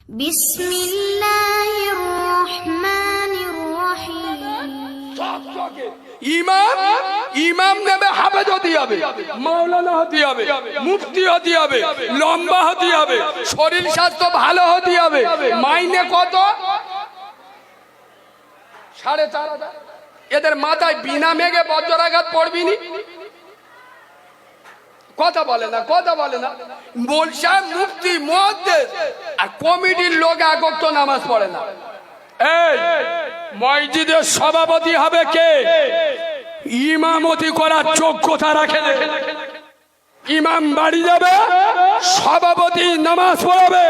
বিসমিল্লাহির রহমানির রহিম। ইমাম ইমাম নেবে, হাফেজ হতে হবে, মাওলানা হতে হবে, মুফতি হতে হবে, লম্বা হতে হবে, শরীর স্বাস্থ্য ভালো হতে হবে। মাইনে কত? 4,500। এদের মাথায় বিনা মেঘে বজ্রাঘাত পড়বিনি। কথা বলে না, কথা বলে না। বলছে মুফতি মুহাদ্দিস আর কমিটির লোক একত্র নামাজ পড়ে না। এই মসজিদের সভাপতি হবে কে? ইমামতি করার যোগ্যতা রাখে। ইমাম বাড়ি যাবে, সভাপতি নামাজ পড়াবে।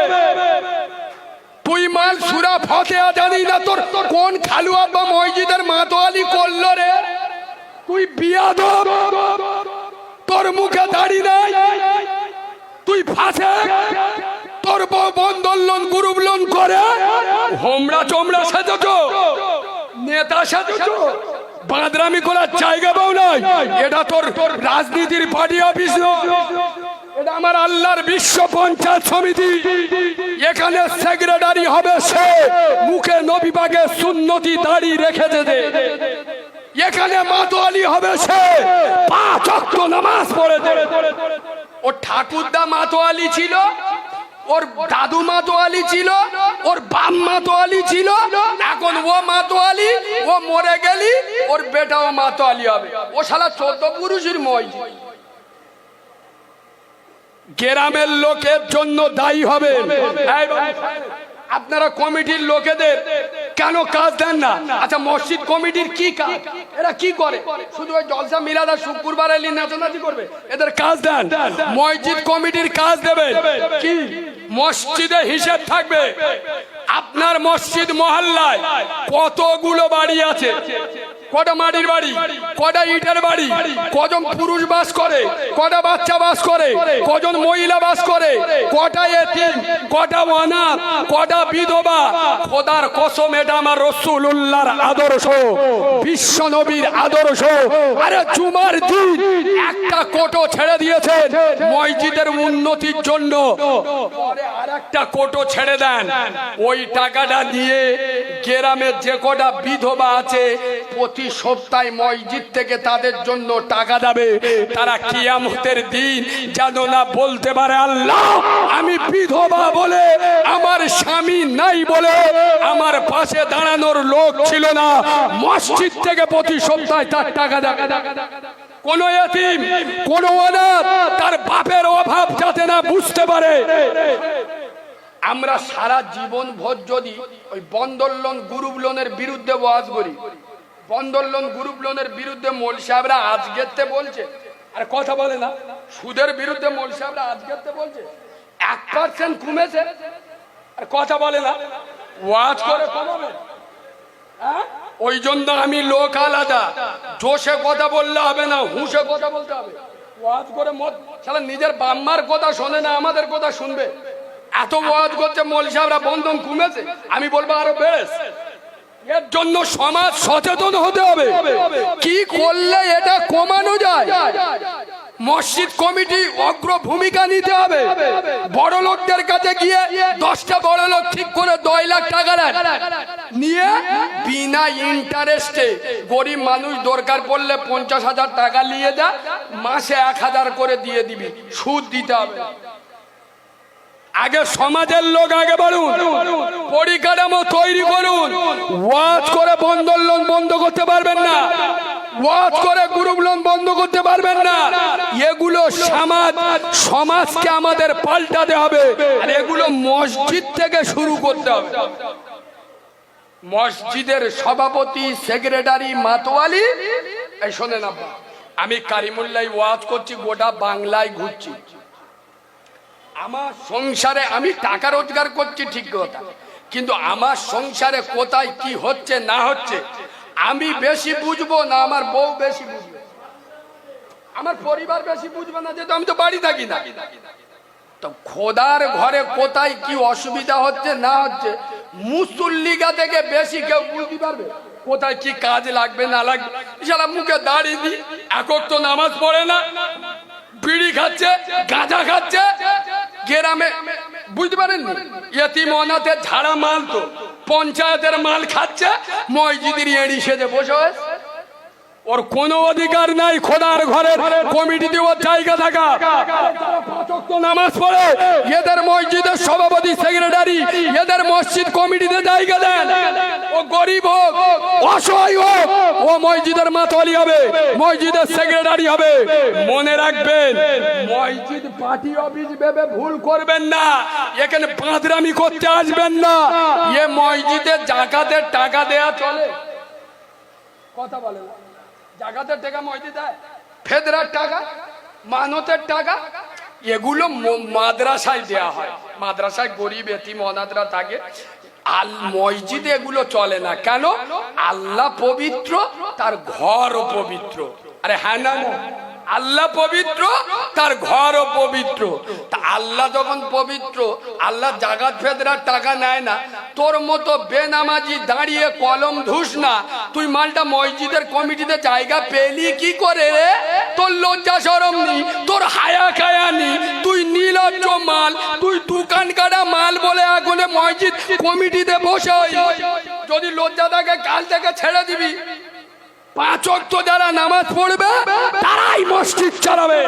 তুই মাল সূরা ফাতিহা জানি না? তোর কোন খালু আব্বা মসজিদের মাতোয়ালি করলো রে? তুই বিয়াদব, তোর মুখে দাড়ি নাই, তুই ফাসেক। তোর বউ বন্ধন লোন গ্রুপ লোন করে হোমরা চোমরা সেজেছ, নেতা সেজেছ, বাঁদরামি করার জায়গা পাও নাই। এটা তোর রাজনীতির পার্টি অফিস নয়, এটা আমার আল্লাহর বিশ্ব পঞ্চায়েত সমিতি। এখানে সেক্রেটারি হবে সে মুখে নবী পাকের সুন্নতি দাড়ি রেখেছে। এখানে মাতোয়ালি হবে সে 5 ওয়াক্ত নামাজ পড়েছে। ওর ঠাকুরদা মাতোয়ালি ছিল, ওর দাদু মাতোয়ালি ছিল, ওর বাপ মাতোয়ালি ছিল, এখন ও মাতোয়ালি। ও মরে গেলি ওর বেটাও মাতোয়ালি হবে। ও শালা 14 পুরুষের মসজিদ। গ্রামের লোকের জন্য দায়ী হবে। আপনারা কমিটির লোকেদের কেন কাজ দেন না? আচ্ছা, মসজিদ কমিটির কি কাজ? এরা কি করে? শুধু ওই জলসা মিলাদ আর শুক্রবার এলি নাচানাচি করবে? এদের কাজ দেন। মসজিদ কমিটির কাজ দেবে কি? মসজিদে হিসেব থাকবে। আপনার মসজিদ মহল্লায় কতগুলো বাড়ি আছে, কটা মাটির বাড়ি, কটা ইটের বাড়ি, কজন পুরুষ বাস করে, কটা বাচ্চা বাস করে, কজন মহিলা বাস করে, কটা এতিম, কটা অনাথ, কটা বিধবা। খোদার কসম, এটা আমার রাসূলুল্লাহর আদর্শ, বিশ্ব নবীর আদর্শ। আরে জুমার দিন একটা কোটো ছেড়ে দিয়েছেন মসজিদের উন্নতির জন্য, পরে আরেকটা কোটো ছেড়ে দেন। ওই টাকাটা দিয়ে গ্রামের যে কটা বিধবা আছে প্রতি সপ্তাহে মসজিদ থেকে তাদের জন্য টাকা যাবে। তারা কিয়ামতের দিন যেন না বলতে পারে, আল্লাহ আমি বিধবা বলে, আমার স্বামী নাই বলে, আমার পাশে দাঁড়ানোর লোক ছিল না, মসজিদ থেকে প্রতি সপ্তাহে তার টাকা যাবে। কোন এতিম, কোন অনাথ তার বাপের অভাব যাতে না বুঝতে পারে। আমরা সারা জীবন ভোর যদি ওই বন্ধন লোন গ্রুপ লোনের বিরুদ্ধে ওয়াজ করি, বন্ধন লোন গ্রুপ লোনের বিরুদ্ধে মৌলভী সাহেবরা আজকেরতে বলছে, আর কথা বলে না। সুদের বিরুদ্ধে মৌলভী সাহেবরা আজকেরতে বলছে 1% কমেছে, আর কথা বলে না। ওয়াজ করে কমাবে? ওই জন্য আমি লোক আলাদা, জোশে কথা বললে হবে না, হুঁশে কথা বলতে হবে। ওয়াজ করে মত শালা নিজের বাম্মার কথা শোনে না, আমাদের কথা শুনবে। এত ওয়াজ করছে মৌলভী সাহেবরা বন্ধন কমেছে, আমি বলবো আরো বেড়েছে। এর জন্য সমাজ সচেতন হতে হবে। কি করলে এটা কমানো যায়? মসজিদ কমিটি অগ্র ভূমিকা নিতে হবে। বড় লোকদের কাছে গিয়ে 10টা বড় লোক ঠিক করে 2 লাখ টাকা নিয়ে বিনা ইন্টারেস্টে গরিব মানুষ দরকার পড়লে 50,000 টাকা নিয়ে যা, মাসে 1,000 করে দিয়ে দিবি, সুদ দিতে হবে। আগে সমাজের লোক আগে বাড়ুন, পরিকাঠামো তৈরি করুন। ওয়াজ করে বন্ধন লোন বন্ধ করতে পারবেন না, ওয়াজ করে গ্রুপ লোন বন্ধ করতে পারবেন না। এগুলো সমাজকে আমাদের পাল্টাতে হবে, আর এগুলো মসজিদ থেকে শুরু করতে হবে। মসজিদের সভাপতি, সেক্রেটারি, মাতোয়ালি। এই শোনেন আব্বা, আমি কারিমুল্লাহ ওয়াজ করছি, গোটা বাংলায় ঘুরছি। আমার সংসারে আমি টাকা রোজগার করছি ঠিক কথা, কিন্তু আমার সংসারে কোথায় কি হচ্ছে না হচ্ছে আমি বেশি বুঝবো না, আমার বউ বেশি বুঝবে, আমার পরিবার বেশি বুঝবে না, যেহেতু আমি তো বাড়ি থাকি না। তো খোদার ঘরে কোথায় কি অসুবিধা হচ্ছে না হচ্ছে মুসল্লিগা থেকে বেশি কেউ বুঝতে পারবে। কোথায় কি কাজ লাগবে না লাগবে, সারা মুখে দাঁড়িয়ে দিই, একক তো নামাজ পড়ে না, বিড়ি খাচ্ছে, গাঁজা খাচ্ছে, গ্রামে বুঝতে পারেন? এতিম অনাথের ঝাড়া মাল তো পঞ্চায়েতের মাল খাচ্ছে, মসজিদের এড়ি সেজে বসে হয়েছে। ওর কোনো অধিকার নাই খোদার ঘরের কমিটিতে ওর জায়গা থাকা। নামাজ পড়ে এদের মসজিদের সভাপতি সেক্রেটারি, এদের মসজিদ কমিটিতে জায়গা দেন। ও গরিব হোক অসহায় হোক, ও মসজিদের মাতোয়ালি হবে, মসজিদের সেক্রেটারি হবে। মনে রাখবেন, মসজিদ পার্টি অফিস ভেবে ভুল করবেন না। এখানে পাঁদরামি করতে আসবেন না। এ মসজিদে জাকাতের টাকা দেয়া চলে। কথা বলে জাকাতের টাকা মসজিদ দেয়, ফেদরার টাকা, মানতের টাকা, এগুলো মাদ্রাসায় দেয়া হয়। মাদ্রাসায় গরিব এতিম অনাথরা থাকে। আল মসজিদে এগুলো চলে না। কেন? আল্লাহ পবিত্র, তার ঘরও পবিত্র। আরে হ্যাঁ না, আল্লাহ পবিত্র, তার ঘরও পবিত্র। তা আল্লাহ যখন পবিত্র, আল্লাহ জাকাত ফেদরার টাকা নেয় না। তোর মতো বেনামাজি দাঁড়িয়ে কলম ধুস না। তুই মালটা মসজিদের কমিটিতে জায়গা পেলি কি করে রে? তোর লজ্জা শরম নি, তোর হায়া খায়া নি, তুই নির্লজ্জ মাল, তুই দোকান কাটা মাল বলে এখন মসজিদ কমিটিতে বসে। যদি লজ্জা থাকে কাল থেকে ছেড়ে দিবি। 5 ওয়াক্ত যারা নামাজ পড়বে তারাই মসজিদ চালাবে।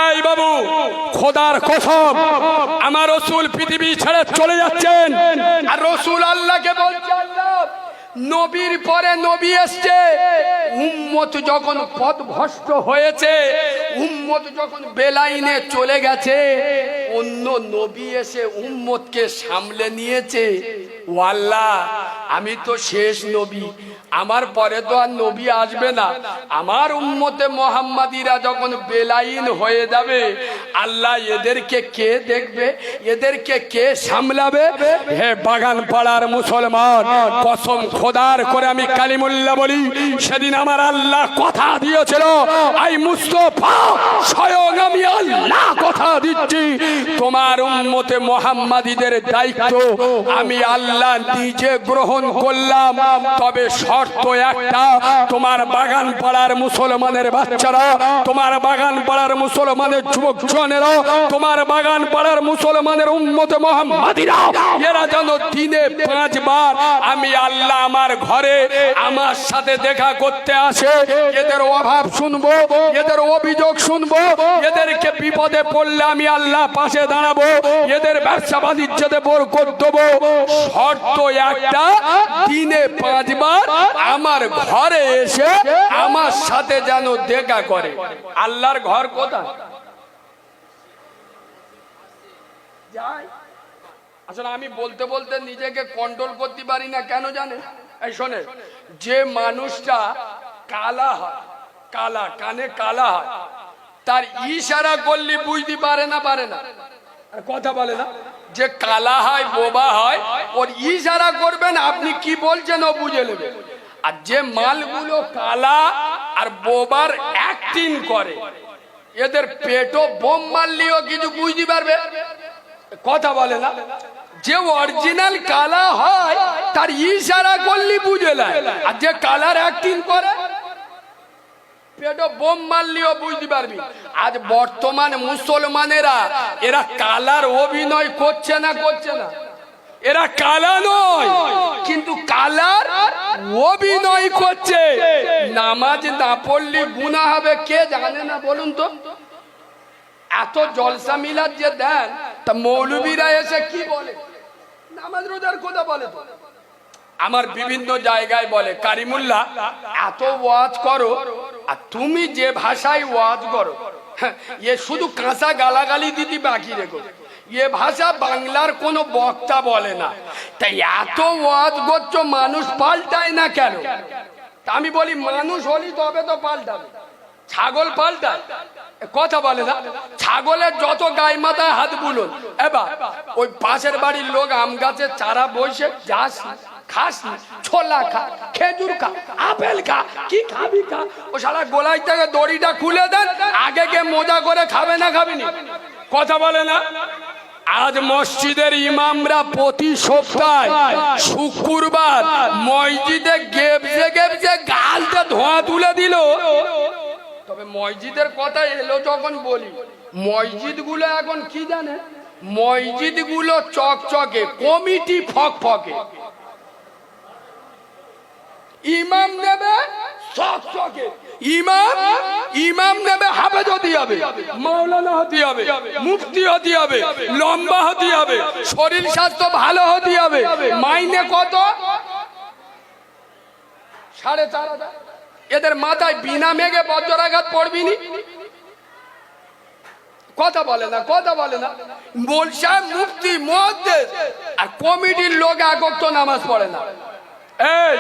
এই বাবু, খোদার কসম, আমার রাসূল পৃথিবী ছেড়ে চলে যাচ্ছেন, আর রাসূল আল্লাহকে বলছেন, আল্লাহ নবীর পরে নবী এসছে, উম্মত যখন পথভ্রষ্ট হয়েছে, উম্মত যখন বেলাইনে চলে গেছে, অন্য নবী এসে উম্মতকে সামলে নিয়েছে। ও আল্লাহ, আমি তো শেষ নবী, আমার পরে তো আর নবী আসবে না। আমার উম্মতে মুহাম্মাদিরা যখন বেলাইন হয়ে যাবে, আল্লাহ এদেরকে কে দেখবে? এদেরকে কে সামলাবে? হে বাগান পাড়ার মুসলমান, কসম খোদার করে আমি কালিমুল্লাহ বলি, সেদিন আমার আল্লাহ কথা দিয়েছিল, আই মুস্তাফা স্বয়ং আমি আল্লাহ কথা দিচ্ছি, তোমার উম্মতে মুহাম্মাদিদের দায়িত্ব আমি আল্লাহ নিজে গ্রহণ করলাম। তবে শর্ত একটা, তোমার বাগান পাড়ার মুসলমানের বাচ্চারা, তোমার বাগান পাড়ার মুসলমানের যুবক জনেরা, তোমার বাগান পাড়ার মুসলমানের উম্মতে মুহাম্মাদিরা, এরা যেন দিনে 5 বার আমি আল্লাহ আমার ঘরে আমার সাথে দেখা করতে আসে। এদের অভাব শুনবো, এদের অভিযোগ শুনবো, এদেরকে বিপদে পড়লে আমি আল্লাহ পাশে দাঁড়াবো, এদের ব্যবসা বাণিজ্যতে বরকত দেবো। শর্ত একটা, দিনে 5 বার আমার ঘরে এসে আমার সাথে যেন দেখা করে। আল্লাহর ঘর কোথায়? আসলে আমি বলতে বলতে নিজেকে কন্ট্রোল করতে পারি না। কেন জানে? এই শোনে, যে মানুষটা কালা হয়, কালা, কানে কালা হয়, তার ইশারা করলে বুঝতে পারে না, পারে না, কথা বলে না। যে কালা হয়, বোবা হয়, ওর ইশারা করবেন, আপনি কি বলছেন ও বুঝে নেবে। আর যে মালগুলো কালা আর বোবার অ্যাক্টিং করে, এদের পেটও বোম মারলেও কিছু বুঝতে পারবে, কথা বলে না। যে অরিজিনাল কালা হয় তার ইশারা করলে বুঝে নেয়, আর যে কালার অ্যাক্টিং করে পেটও বোম মারলেও বুঝতে পারবি। আজ বর্তমান মুসলমানেরা এরা কালার অভিনয় করছে না, করছে না। এরা কালা নয়, কিন্তু কালার অভিনয় করছে। নামাজ না পড়লে গুনাহ হবে, কে জানে না বলুন তো? এত জলসা মিলাদ যে দেন, তা মৌলবীরা এসে কি বলে? নামাজ রোজার কথা বলে তো। আমার বিভিন্ন জায়গায় বলে, কারিমুল্লাহ এত ওয়াজ করো, আর তুমি যে ভাষায় ওয়াজ করো, এ শুধু কাঁচা গালাগালি দিতে বাকি রেখো, এ ভাষা বাংলার কোনো বক্তা বলে না। তাই এত ওয়াজ করছো, মানুষ পাল্টায় না কেন? তা আমি বলি, মানুষ হলি তবে তো পাল্টাবে। ছাগল পাল্টায়, কথা বলে না। ছাগলের যত গায়ে মাথায় হাত বুলুন, এবার ওই পাশের বাড়ির লোক আম গাছের চারা বসে, যাস খাস, ছোলা খা, খেজুর খা, আপেল খা, কি খাবি খা, ও সারা গোলাই থেকে দড়িটা খুলে দেন, আগে কে মজা করে খাবে না, খাবিনি, কথা বলে না। আজ মসজিদের ইমামরা প্রতি সপ্তাহে শুক্রবার মসজিদে গেবজে গেবজে গালতে ধোঁয়া তুলে দিল। তবে মসজিদের কথা এলো যখন বলি, মসজিদ গুলো এখন কি জানে, মসজিদ গুলো চকচকে, কমিটি ফকফকে। ইমাম নেবে চকচকে, ইমাম নেবে হাফেজ হতে হবে, মাওলানা হতে হবে, মুফতি হতে হবে, লম্বা হতে হবে, শরীর স্বাস্থ্য ভালো হতে হবে। মাইনে কত? 4,500। এদের মাথায় বিনা মেঘে বজ্রাঘাত পড়বিনি। কথা বলে না, কথা বলে না। বলছে মুফতি মুহাদ্দিস আর কমিটির লোক একত্র নামাজ পড়ে না। এই